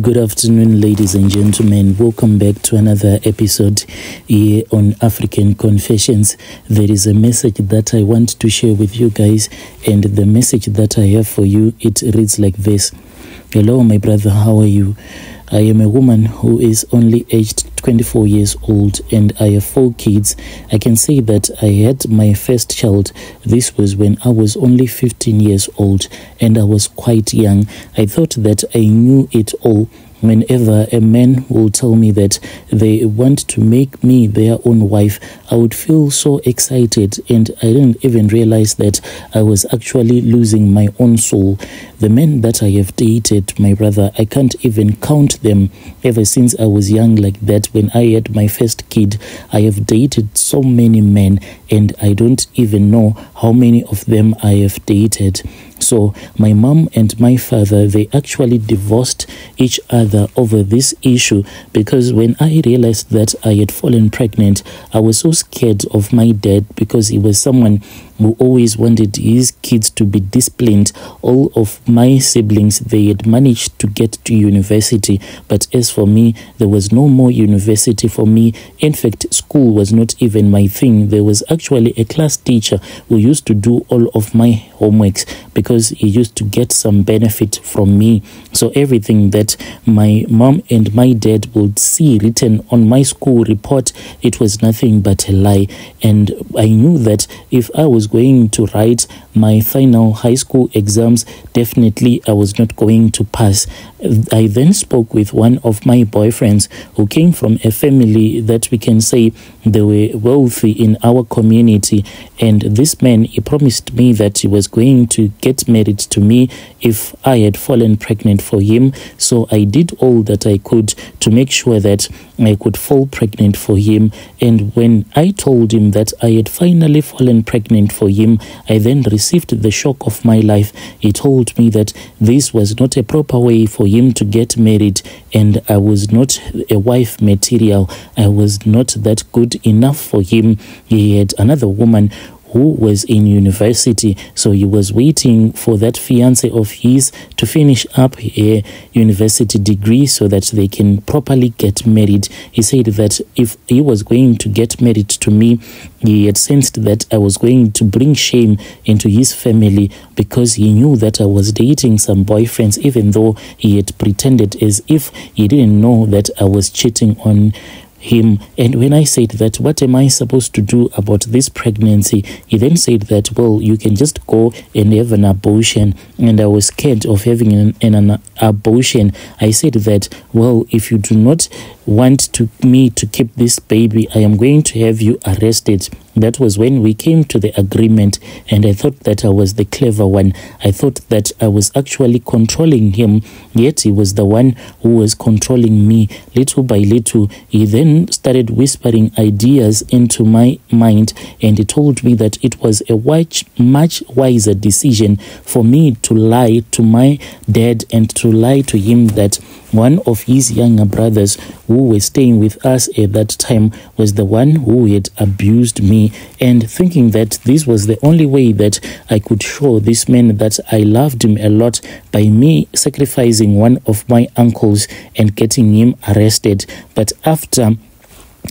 Good afternoon, ladies and gentlemen. Welcome back to another episode here on African Confessions. There is a message that I want to share with you guys, and the message that I have for you, it reads like this. Hello, my brother, how are you? I am a woman who is only aged 24 years old and I have 4 kids. I can say that I had my first child. This was when I was only 15 years old and I was quite young. I thought that I knew it all. Whenever a man will tell me that they want to make me their own wife, I would feel so excited, and I didn't even realize that I was actually losing my own soul. The men that I have dated, my brother, I can't even count them. Ever since I was young like that, when I had my first kid, I have dated so many men, and I don't even know how many of them I have dated. So my mom and my father, they actually divorced each other over this issue, because when I realized that I had fallen pregnant, I was so scared of my dad, because he was someone who always wanted his kids to be disciplined. All of my siblings, they had managed to get to university, but as for me, there was no more university for me. In fact, school was not even my thing. There was actually a class teacher who used to do all of my homeworks because he used to get some benefit from me. So everything that my mom and my dad would see written on my school report, it was nothing but a lie. And I knew that if I was going to write my final high school exams, definitely I was not going to pass. I then spoke with one of my boyfriends who came from a family that we can say they were wealthy in our community, and this man, he promised me that he was going to get married to me if I had fallen pregnant for him. So I did all that I could to make sure that I could fall pregnant for him. And when I told him that I had finally fallen pregnant for him, I then received the shock of my life. He told me that this was not a proper way for him to get married, and I was not a wife material. I was not that good enough for him. He had another woman who was in university, so he was waiting for that fiance of his to finish up her university degree so that they can properly get married. He said that if he was going to get married to me, he had sensed that I was going to bring shame into his family, because he knew that I was dating some boyfriends, even though he had pretended as if he didn't know that I was cheating on him. And when I said that, what am I supposed to do about this pregnancy, he then said that, well, you can just go and have an abortion. And I was scared of having an abortion. I said that, well, if you do not want me to keep this baby, I am going to have you arrested. That was when we came to the agreement, and I thought that I was the clever one. I thought that I was actually controlling him, yet he was the one who was controlling me. Little by little, he then started whispering ideas into my mind, and he told me that it was a much wiser decision for me to lie to my dad and to lie to him that one of his younger brothers who were staying with us at that time was the one who had abused me, and thinking that this was the only way that I could show this man that I loved him a lot by me sacrificing one of my uncles and getting him arrested. But after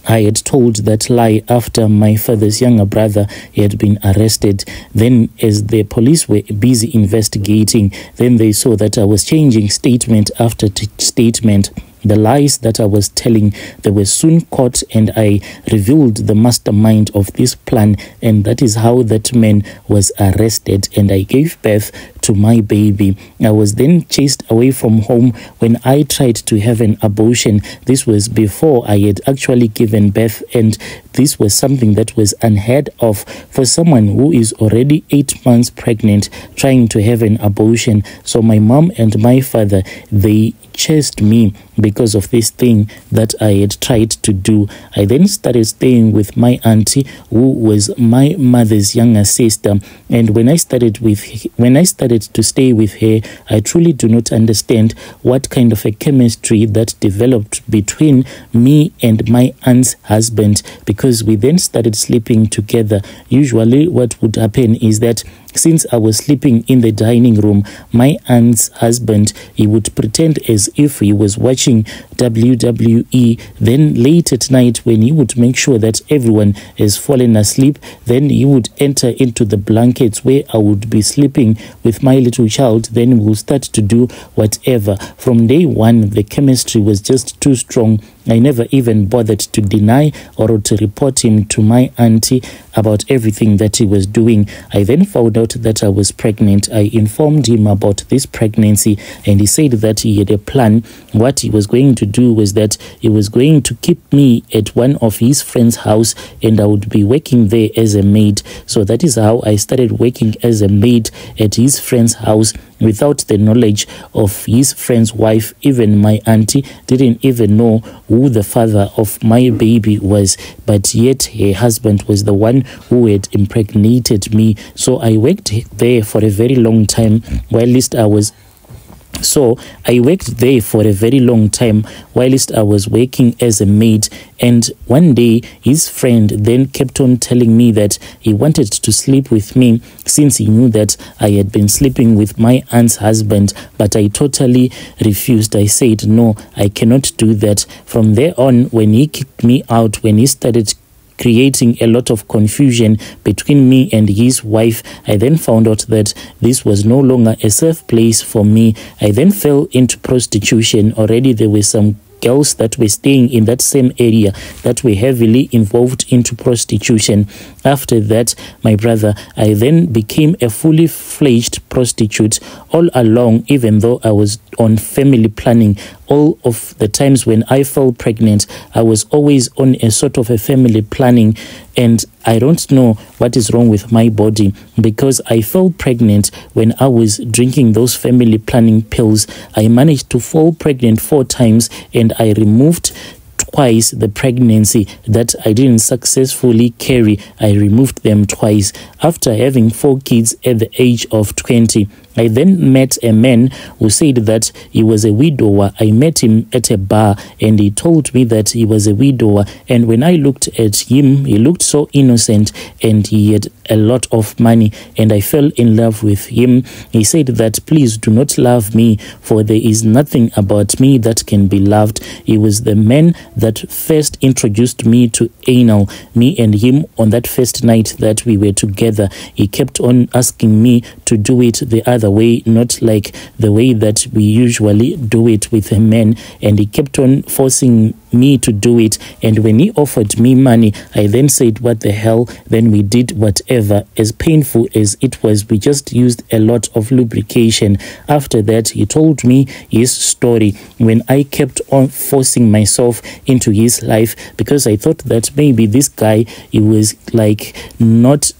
I had told that lie, after my father's younger brother had been arrested, then as the police were busy investigating, then they saw that I was changing statement after statement. The lies that I was telling, they were soon caught, and I revealed the mastermind of this plan, and that is how that man was arrested, and I gave birth to my baby. I was then chased away from home when I tried to have an abortion. This was before I had actually given birth, and this was something that was unheard of for someone who is already 8 months pregnant trying to have an abortion. So my mom and my father, they chased me because of this thing that I had tried to do. I then started staying with my auntie, who was my mother's younger sister, and when I started to stay with her, I truly do not understand what kind of a chemistry that developed between me and my aunt's husband, because we then started sleeping together. Usually what would happen is that since I was sleeping in the dining room, my aunt's husband, he would pretend as if he was watching WWE. Then late at night, when he would make sure that everyone has fallen asleep, then he would enter into the blankets where I would be sleeping with my little child. Then we will start to do whatever. From day one, the chemistry was just too strong. I never even bothered to deny or to report him to my auntie about everything that he was doing. I then found out that I was pregnant. I informed him about this pregnancy, and he said that he had a plan. What he was going to do was that he was going to keep me at one of his friend's house, and I would be working there as a maid. So that is how I started working as a maid at his friend's house, without the knowledge of his friend's wife. Even my auntie didn't even know who the father of my baby was, but yet her husband was the one who had impregnated me. So I worked there for a very long time, whilst I was working as a maid. And one day his friend then kept on telling me that he wanted to sleep with me, since he knew that I had been sleeping with my aunt's husband. But I totally refused. I said, no, I cannot do that. From there on, when he kicked me out, when he started creating a lot of confusion between me and his wife, I then found out that this was no longer a safe place for me. I then fell into prostitution. Already there were some girls that were staying in that same area that were heavily involved into prostitution. After that, my brother, I then became a fully fledged prostitute. All along, even though I was on family planning, all of the times when I fell pregnant, I was always on a sort of a family planning. And I don't know what is wrong with my body, because I fell pregnant when I was drinking those family planning pills. I managed to fall pregnant 4 times, and I removed twice the pregnancy that I didn't successfully carry. I removed them twice. After having 4 kids at the age of 20, I then met a man who said that he was a widower. I met him at a bar, and he told me that he was a widower. And when I looked at him, he looked so innocent, and he had a lot of money, and I fell in love with him. He said that, please do not love me, for there is nothing about me that can be loved. He was the man that first introduced me to anal. Me and him, on that first night that we were together, he kept on asking me to do it the other way, not like the way that we usually do it with a man, and he kept on forcing me to do it. And when he offered me money, I then said, what the hell? Then we did whatever. As painful as it was, we just used a lot of lubrication. After that, he told me his story when I kept on forcing myself into his life, because I thought that maybe this guy, he was like not...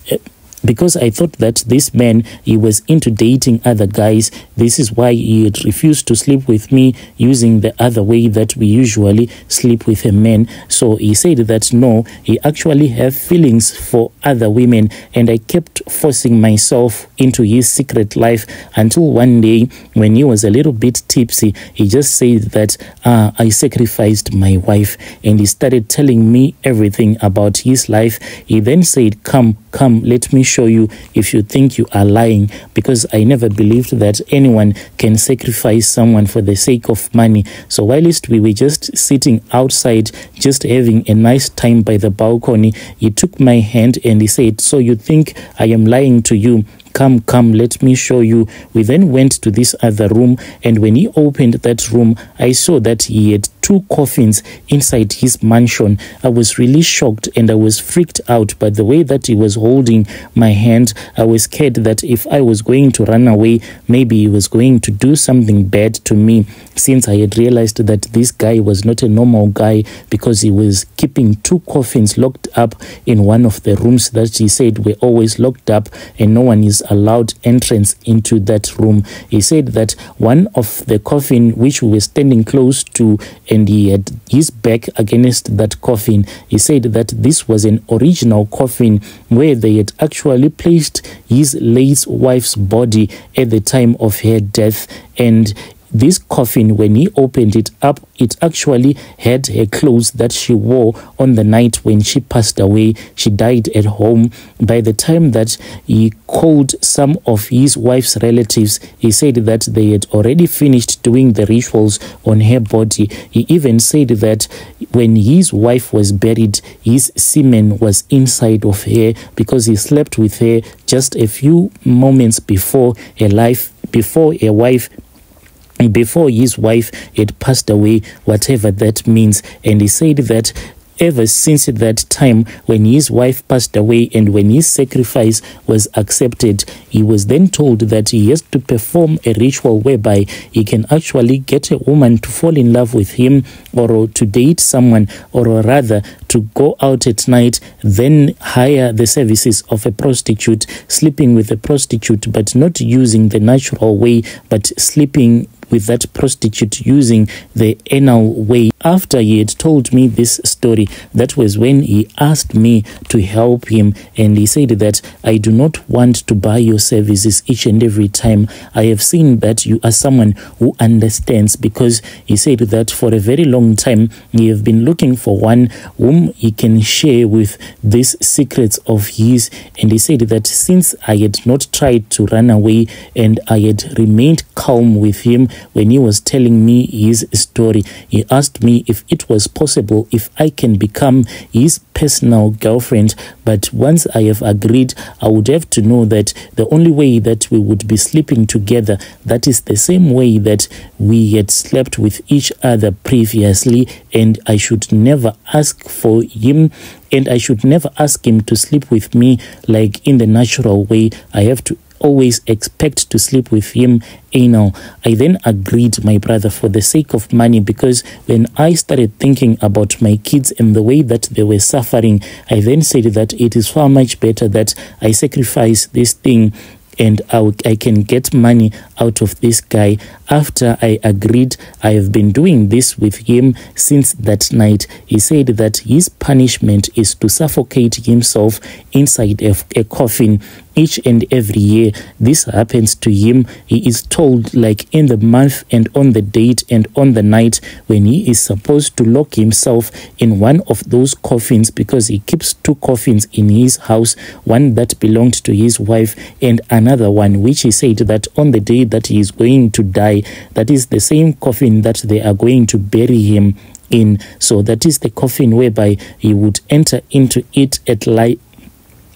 because I thought that this man, he was into dating other guys. This is why he had refused to sleep with me using the other way that we usually sleep with a man. So he said that no, he actually have feelings for other women, and I kept forcing myself into his secret life until one day, when he was a little bit tipsy, he just said that I sacrificed my wife, and he started telling me everything about his life. He then said, come, let me show you if you think you are lying, because I never believed that anyone can sacrifice someone for the sake of money. So whilst we were just sitting outside, just having a nice time by the balcony, he took my hand and he said, so you think I am lying to you? Come, let me show you. We then went to this other room, and when he opened that room, I saw that he had 2 coffins inside his mansion. I was really shocked, and I was freaked out by the way that he was holding my hand. I was scared that if I was going to run away, maybe he was going to do something bad to me, since I had realized that this guy was not a normal guy, because he was keeping 2 coffins locked up in one of the rooms that he said were always locked up, and no one is allowed entrance into that room. He said that one of the coffin which we were standing close to, and he had his back against that coffin, he said that this was an original coffin where they had actually placed his late wife's body at the time of her death. And this coffin, when he opened it up, it actually had her clothes that she wore on the night when she passed away. She died at home. By the time that he called some of his wife's relatives, he said that they had already finished doing the rituals on her body. He even said that when his wife was buried, his semen was inside of her because he slept with her just a few moments before before his wife had passed away, whatever that means. And he said that ever since that time when his wife passed away and when his sacrifice was accepted, he was then told that he has to perform a ritual whereby he can actually get a woman to fall in love with him, or to date someone, or rather to go out at night, then hire the services of a prostitute, sleeping with a prostitute, but not using the natural way, but sleeping with that prostitute using the anal way. After he had told me this story, that was when he asked me to help him, and he said that I do not want to buy your services each and every time. I have seen that you are someone who understands, because he said that for a very long time he have been looking for one whom he can share with these secrets of his. And he said that since I had not tried to run away and I had remained calm with him when he was telling me his story, he asked me if it was possible if I can become his personal girlfriend. But once I have agreed, I would have to know that the only way that we would be sleeping together, that is the same way that we had slept with each other previously, and I should never ask for him, and I should never ask him to sleep with me like in the natural way. I have to always expect to sleep with him anal. I then agreed, my brother, for the sake of money, because when I started thinking about my kids and the way that they were suffering, I then said that it is far much better that I sacrifice this thing and I can get money out of this guy. After I agreed, I have been doing this with him since that night. He said that his punishment is to suffocate himself inside a coffin each and every year. This happens to him. He is told, like in the month and on the date and on the night when he is supposed to lock himself in one of those coffins, because he keeps two coffins in his house, one that belonged to his wife and another one which he said that on the day that he is going to die, that is the same coffin that they are going to bury him in. So that is the coffin whereby he would enter into it at light.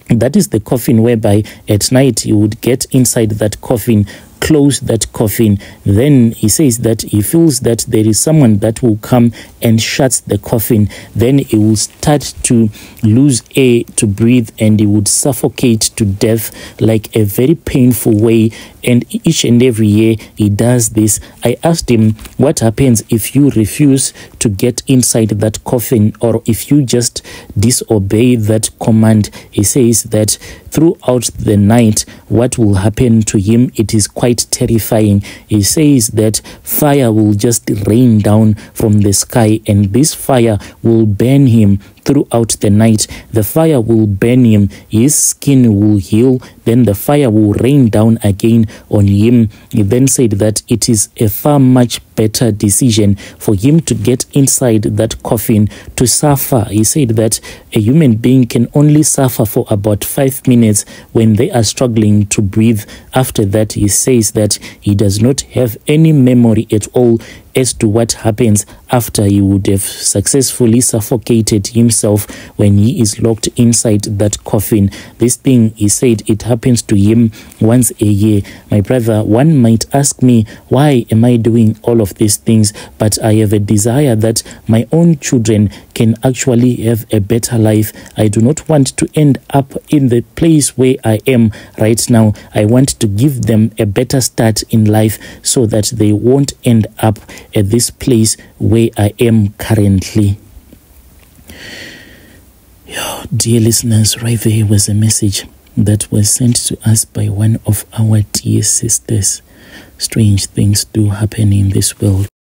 That is the coffin whereby at night he would get inside that coffin, close that coffin. Then he says that he feels that there is someone that will come and shuts the coffin. Then he will start to lose air to breathe, and he would suffocate to death like a very painful way. And each and every year he does this. I asked him, what happens if you refuse to get inside that coffin, or if you just disobey that command? He says that throughout the night, what will happen to him, it is quite terrifying. He says that fire will just rain down from the sky, and this fire will burn him throughout the night. The fire will burn him, his skin will heal, then the fire will rain down again on him. He then said that it is a far much better decision for him to get inside that coffin to suffer. He said that a human being can only suffer for about 5 minutes when they are struggling to breathe. After that, he says that he does not have any memory at all as to what happens after he would have successfully suffocated himself when he is locked inside that coffin. This thing, he said, it happens to him once a year. My brother, one might ask me, why am I doing all of these things? But I have a desire that my own children can actually have a better life. I do not want to end up in the place where I am right now. I want to give them a better start in life so that they won't end up at this place where I am currently. Dear listeners, right there was a message that was sent to us by one of our dear sisters. Strange things do happen in this world.